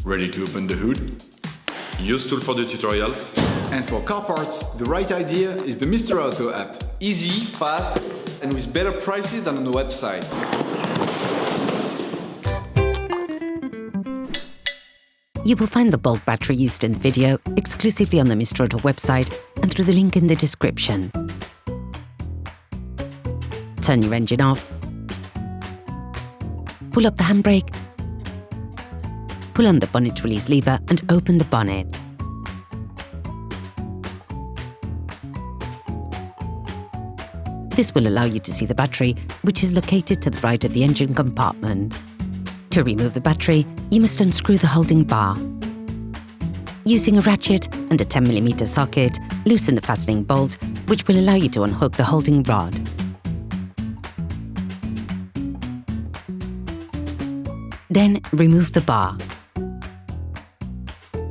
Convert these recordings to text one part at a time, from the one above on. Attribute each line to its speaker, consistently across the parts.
Speaker 1: Ready to open the hood? UseTool for the tutorials.
Speaker 2: And for car parts, the right idea is the Mr. Auto app. Easy, fast, and with better prices than on the website.
Speaker 3: You will find the bulk battery used in the video exclusively on the Mr. Auto website and through the link in the description. Turn your engine off. Pull up the handbrake. Pull on the bonnet release lever and open the bonnet. This will allow you to see the battery, which is located to the right of the engine compartment. To remove the battery, you must unscrew the holding bar. Using a ratchet and a 10mm socket, loosen the fastening bolt, which will allow you to unhook the holding rod. Then remove the bar.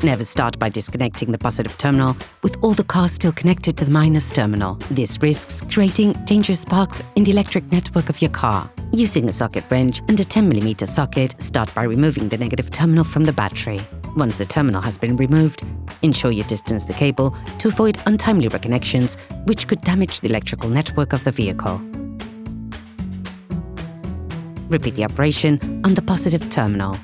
Speaker 3: Never start by disconnecting the positive terminal with all the cars still connected to the minus terminal. This risks creating dangerous sparks in the electric network of your car. Using a socket wrench and a 10mm socket, start by removing the negative terminal from the battery. Once the terminal has been removed, ensure you distance the cable to avoid untimely reconnections which could damage the electrical network of the vehicle. Repeat the operation on the positive terminal.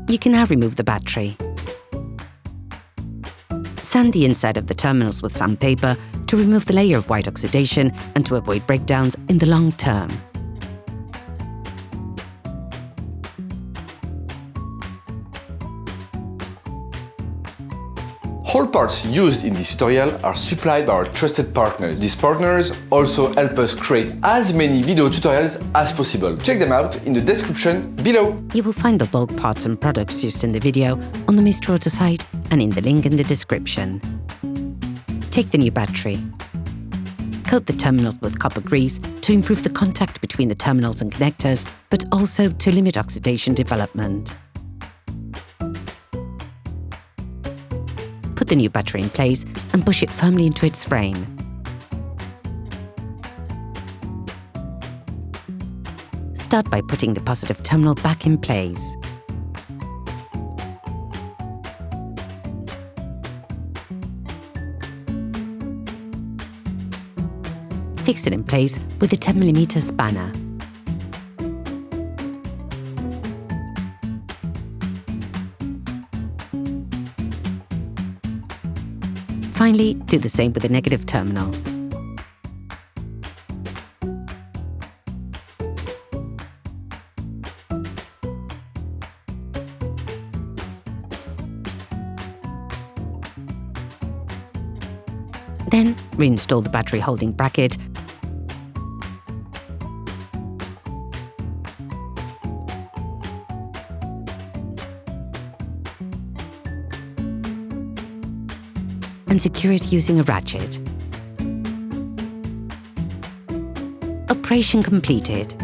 Speaker 3: You can now remove the battery. Sand the inside of the terminals with sandpaper to remove the layer of white oxidation and to avoid breakdowns in the long term.
Speaker 4: All parts used in this tutorial are supplied by our trusted partners. These partners also help us create as many video tutorials as possible. Check them out in the description below.
Speaker 3: You will find the bulk parts and products used in the video on the Mr. Auto site and in the link in the description. Take the new battery. Coat the terminals with copper grease to improve the contact between the terminals and connectors, but also to limit oxidation development. Put the new battery in place and push it firmly into its frame. Start by putting the positive terminal back in place. Fix it in place with a 10mm spanner. Finally, do the same with the negative terminal. Then, reinstall the battery holding bracket and secure it using a ratchet. Operation completed.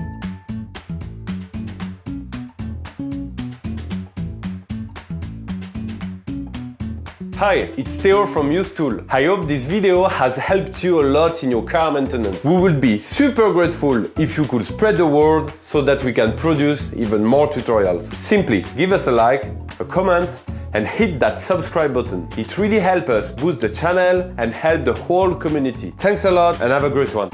Speaker 5: Hi, it's Theo from UseTool. I hope this video has helped you a lot in your car maintenance. We would be super grateful if you could spread the word so that we can produce even more tutorials. Simply give us a like, a comment, and hit that subscribe button. It really helps us boost the channel and help the whole community. Thanks a lot and have a great one.